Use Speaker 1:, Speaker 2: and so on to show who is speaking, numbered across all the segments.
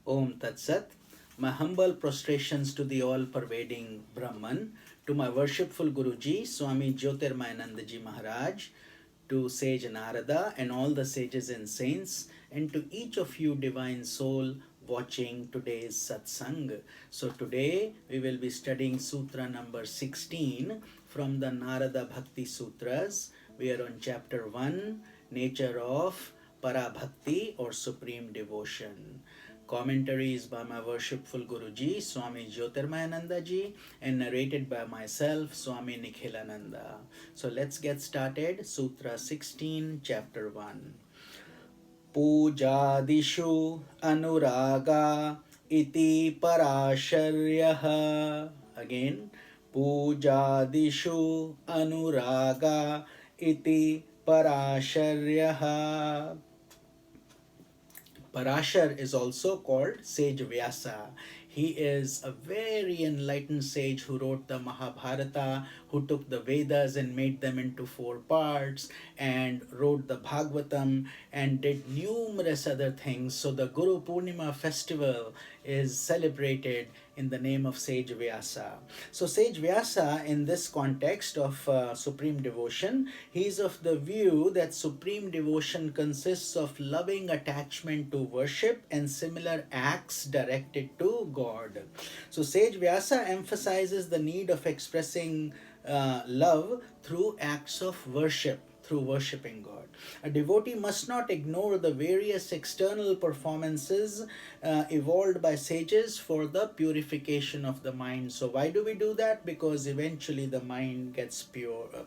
Speaker 1: Om Tat Sat. My humble prostrations to the all-pervading Brahman, to my worshipful Guruji, Swami Jyotirmayanandaji Maharaj, to sage Narada and all the sages and saints, and to each of you divine soul watching today's satsang. So today we will be studying Sutra number 16 from the Narada Bhakti Sutras. We are on chapter 1, Nature of Parabhakti or Supreme Devotion. Commentaries by my worshipful Guruji, Swami Jyotirmayanandaji, and narrated by myself, Swami Nikhilananda. So let's get started. Sutra 16, Chapter 1. Pujadishu anuraga iti parasharyah. Again, Pujadishu anuraga iti parasharyah. Parashar is also called Sage Vyasa. He is a very enlightened sage who wrote the Mahabharata, who took the Vedas and made them into 4 parts, and wrote the Bhagavatam and did numerous other things. So the Guru Purnima festival is celebrated in the name of Sage Vyasa. So Sage Vyasa, in this context of supreme devotion, he is of the view that supreme devotion consists of loving attachment to worship and similar acts directed to God. So Sage Vyasa emphasizes the need of expressing love through acts of worship, through worshipping God. A devotee must not ignore the various external performances evolved by sages for the purification of the mind. So why do we do that? Because eventually the mind gets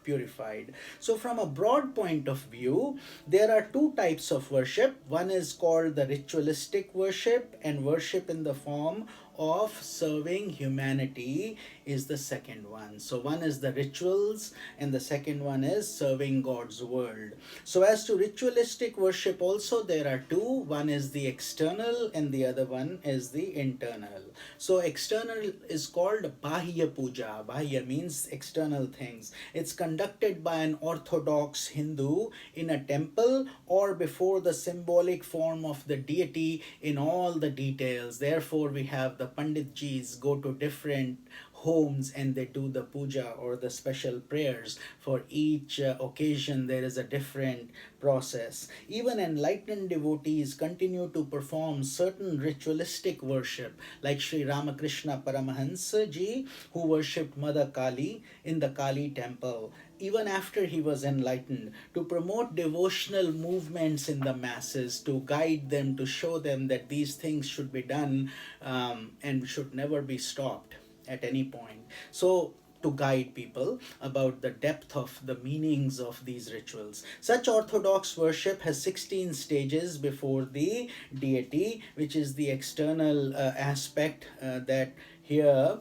Speaker 1: purified. So from a broad point of view, there are 2 types of worship. One is called the ritualistic worship, and worship in the form of serving humanity is the second one. So one is the rituals and the second one is serving God's world. So as to ritualistic worship also, there are 2. One is the external and the other one is the internal. So external is called Bahya Puja. Bahya means external things. It's conducted by an orthodox Hindu in a temple or before the symbolic form of the deity in all the details. Therefore we have the Panditjis go to different homes and they do the puja or the special prayers. For each occasion there is a different process. Even enlightened devotees continue to perform certain ritualistic worship, like Sri Ramakrishna Paramahansa ji, who worshipped Mother Kali in the Kali temple even after he was enlightened, to promote devotional movements in the masses, to guide them, to show them that these things should be done and should never be stopped at any point. So to guide people about the depth of the meanings of these rituals. Such orthodox worship has 16 stages before the deity, which is the external aspect that here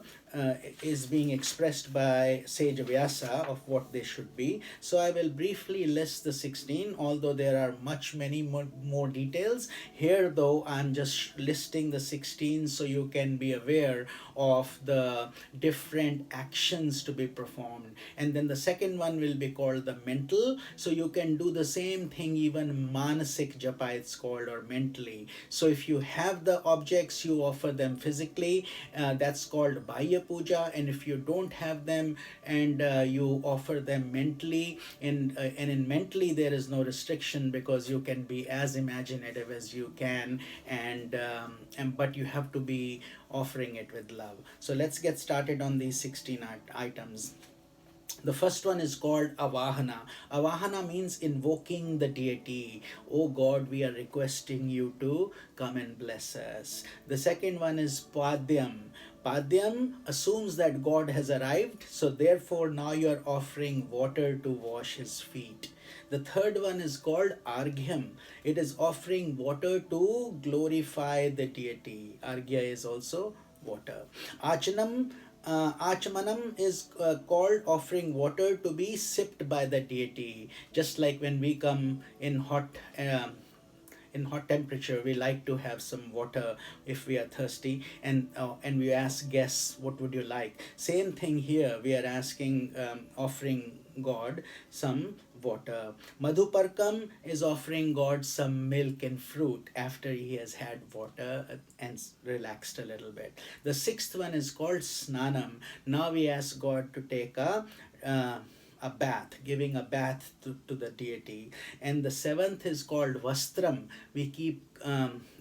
Speaker 1: is being expressed by Sage Vyasa of what they should be. So I will briefly list the 16, although there are many more details. Here though, I'm just listing the 16 so you can be aware of the different actions to be performed. And then the second one will be called the mental. So you can do the same thing even manasik japa it's called, or mentally. So if you have the objects, you offer them physically. That's called Bahya Puja. And if you don't have them and you offer them mentally, and in mentally there is no restriction because you can be as imaginative as you can, and but you have to be offering it with love. So let's get started on these 16 items. The first one is called Avahana. Avahana means invoking the deity. Oh God, we are requesting you to come and bless us. The second one is Padyam. Padyam assumes that God has arrived, so therefore now you are offering water to wash his feet. The third one is called Arghyam. It is offering water to glorify the deity. Arghya is also water. Achanam. Achamanam is called offering water to be sipped by the deity. Just like when we come in hot temperature, we like to have some water if we are thirsty, and we ask guests, what would you like? Same thing here, we are asking, offering God some water. Madhuparkam is offering God some milk and fruit after he has had water and relaxed a little bit. The sixth one is called Snanam. Now we ask God to take uh, a bath, giving a bath to the deity. And the seventh is called Vastram.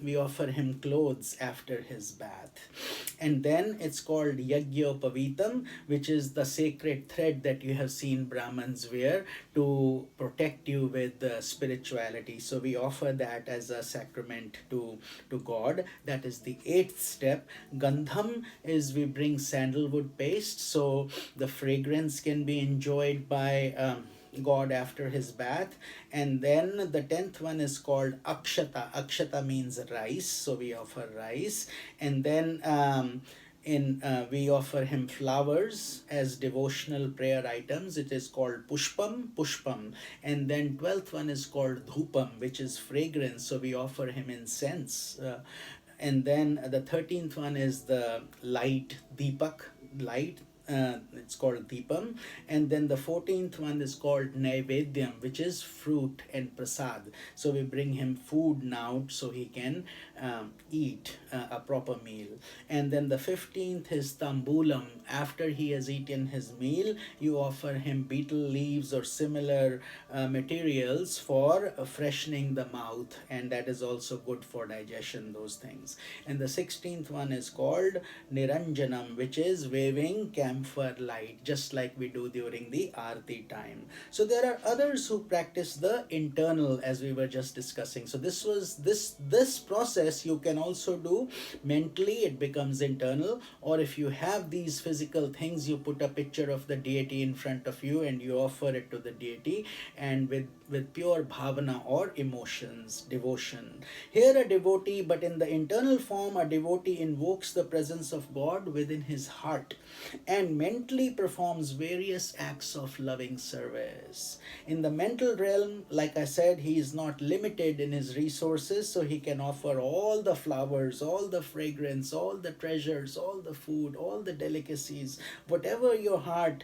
Speaker 1: We offer him clothes after his bath. And then it's called Yagyopavitam, which is the sacred thread that you have seen Brahmins wear to protect you with spirituality. So we offer that as a sacrament to God. That is the eighth step. Gandham is we bring sandalwood paste, so the fragrance can be enjoyed by God after his bath. And then the 10th one is called Akshata. Akshata means rice, so we offer rice. And then in we offer him flowers as devotional prayer items. It is called Pushpam. And then 12th one is called Dhupam, which is fragrance, so we offer him incense. And then the 13th one is the light, Deepak, light. It's called Deepam. And then the 14th one is called Naivedyam, which is fruit and prasad. So we bring him food now so he can eat a proper meal. And then the 15th is Tambulam. After he has eaten his meal, you offer him betel leaves or similar materials for freshening the mouth, and that is also good for digestion, those things. And the 16th one is called Niranjanam, which is waving camphor light, just like we do during the Aarti time. So there are others who practice the internal, as we were just discussing. So this process you can also do mentally, it becomes internal, or if you have these physical things, you put a picture of the deity in front of you and you offer it to the deity, and with pure bhavana or emotions, devotion. Here a devotee, but in the internal form, a devotee invokes the presence of God within his heart and mentally performs various acts of loving service. In the mental realm, like I said, he is not limited in his resources, so he can offer all the flowers, all the fragrance, all the treasures, all the food, all the delicacies, whatever your heart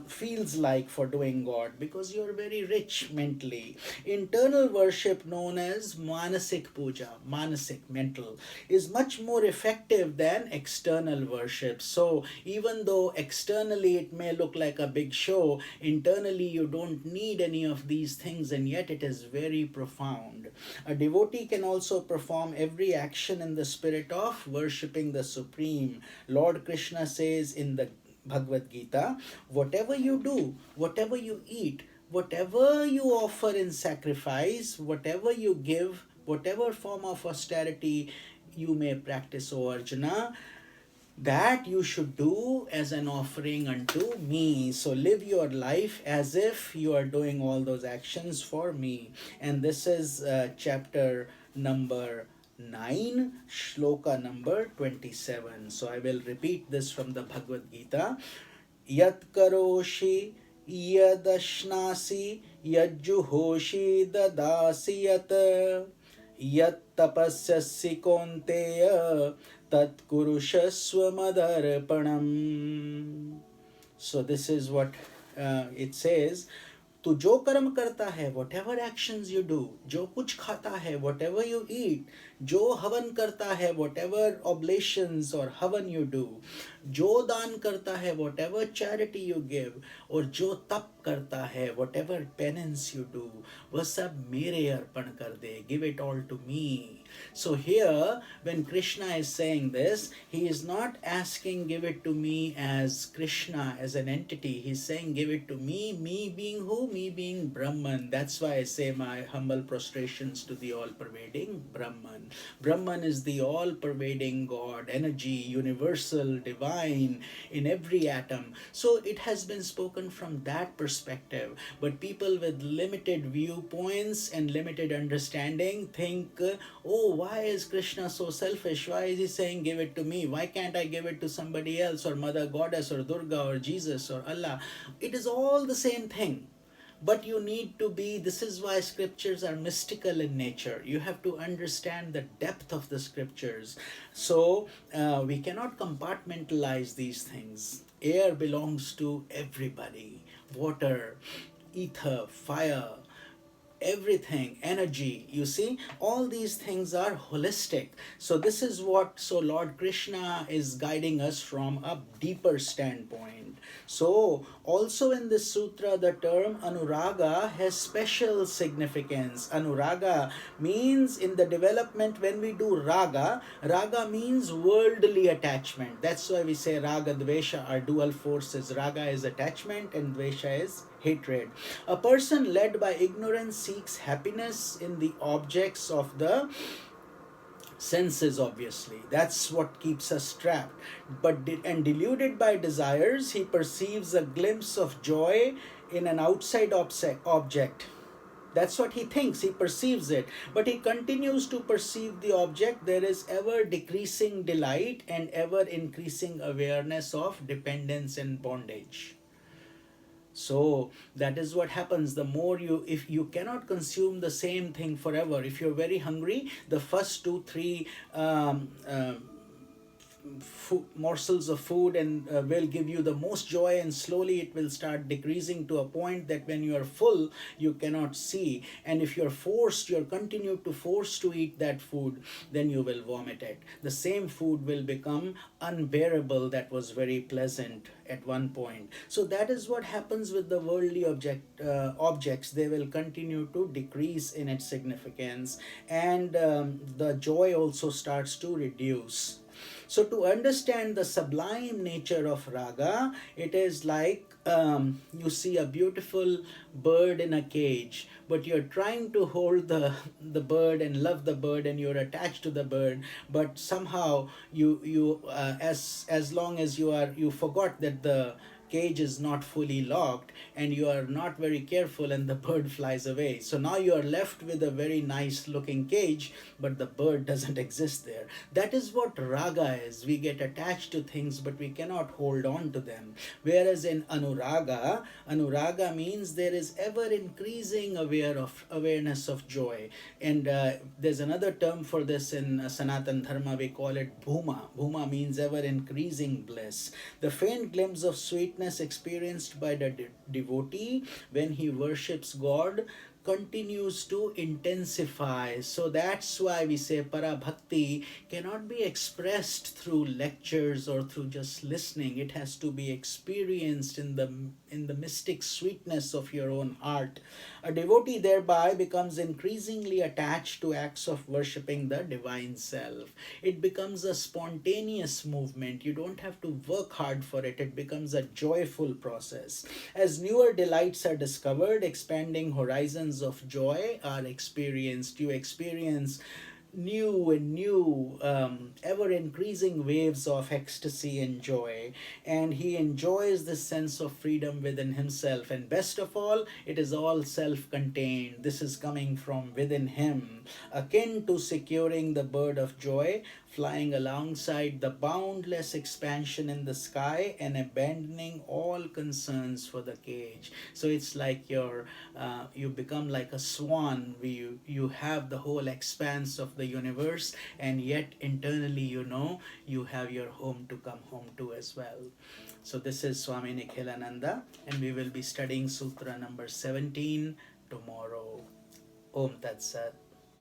Speaker 1: feels like for doing God, because you are very rich mentally. Internal worship, known as Manasik Puja, Manasik, mental, is much more effective than external worship. So even though externally it may look like a big show, internally you don't need any of these things, and yet it is very profound. A devotee can also perform every action in the spirit of worshipping the Supreme. Lord Krishna says in the Bhagavad Gita, whatever you do, whatever you eat, whatever you offer in sacrifice, whatever you give, whatever form of austerity you may practice, O Arjuna, that you should do as an offering unto me. So live your life as if you are doing all those actions for me. And this is chapter number 9, shloka number 27. So I will repeat this from the Bhagavad Gita. Yat karoshi yadashnasi yajjuhoshi dadasi yat yat tapasyasi konteya tat kurushasva madarpanam. So this is what it says. तू जो कर्म करता है, whatever actions you do, जो कुछ खाता है, whatever you eat, जो हवन करता है, whatever oblations or हवन you do, जो दान करता है, whatever charity you give, और जो तप करता है, whatever penance you do, वह सब मेरे अर्पण कर दे, give it all to me. So here, when Krishna is saying this, he is not asking give it to me as Krishna, as an entity. He's saying give it to me, me being who? Me being Brahman. That's why I say my humble prostrations to the all-pervading Brahman. Brahman is the all-pervading God, energy, universal, divine, in every atom. So it has been spoken from that perspective. But people with limited viewpoints and limited understanding think, oh, why is Krishna so selfish? Why is he saying give it to me? Why can't I give it to somebody else, or Mother Goddess, or Durga, or Jesus, or Allah? It is all the same thing. But you need to be, this is why scriptures are mystical in nature. You have to understand the depth of the scriptures. So we cannot compartmentalize these things. Air belongs to everybody. Water, ether, fire, everything, energy, you see, all these things are holistic. So this is what, so Lord Krishna is guiding us from a deeper standpoint. So also in this sutra, the term anuraga has special significance. Anuraga means, in the development, when we do raga, raga means worldly attachment. That's why we say raga dvesha are dual forces. Raga is attachment and dvesha is hatred. A person led by ignorance seeks happiness in the objects of the senses, obviously. That's what keeps us trapped. And deluded by desires, he perceives a glimpse of joy in an outside object. That's what he thinks, he perceives it. But he continues to perceive the object. There is ever decreasing delight and ever increasing awareness of dependence and bondage. So that is what happens. The more you, if you cannot consume the same thing forever, if you're very hungry, the first 2 3 morsels of food and will give you the most joy, and slowly it will start decreasing to a point that when you are full you cannot see, and if you're forced, you're continued to force to eat that food, then you will vomit it. The same food will become unbearable that was very pleasant at one point. So that is what happens with the worldly objects. They will continue to decrease in its significance, and the joy also starts to reduce. So to understand the sublime nature of raga, it is like you see a beautiful bird in a cage, but you're trying to hold the bird and love the bird, and you're attached to the bird, but somehow you as long as you forgot that the cage is not fully locked, and you are not very careful, and the bird flies away. So now you are left with a very nice looking cage, but the bird doesn't exist there. That is what raga is. We get attached to things, but we cannot hold on to them. Whereas in anuraga means there is ever increasing awareness of joy. And there's another term for this in Sanatan Dharma. We call it bhuma. Bhuma means ever increasing bliss. The faint glimpse of sweetness experienced by the devotee when he worships God continues to intensify. So that's why we say para bhakti cannot be expressed through lectures or through just listening. It has to be experienced in the mystic sweetness of your own heart. A devotee thereby becomes increasingly attached to acts of worshipping the divine self. It becomes a spontaneous movement. You don't have to work hard for it. It becomes a joyful process. As newer delights are discovered, expanding horizons of joy are experienced. You experience new and new, ever increasing waves of ecstasy and joy, and he enjoys this sense of freedom within himself. And best of all, it is all self-contained. This is coming from within him, akin to securing the bird of joy flying alongside the boundless expansion in the sky and abandoning all concerns for the cage. So it's like you become like a swan, where you have the whole expanse of the universe, and yet internally you have your home to come home to as well. So this is Swami Nikhilananda, and we will be studying Sutra number 17 tomorrow. Om Tat Sat.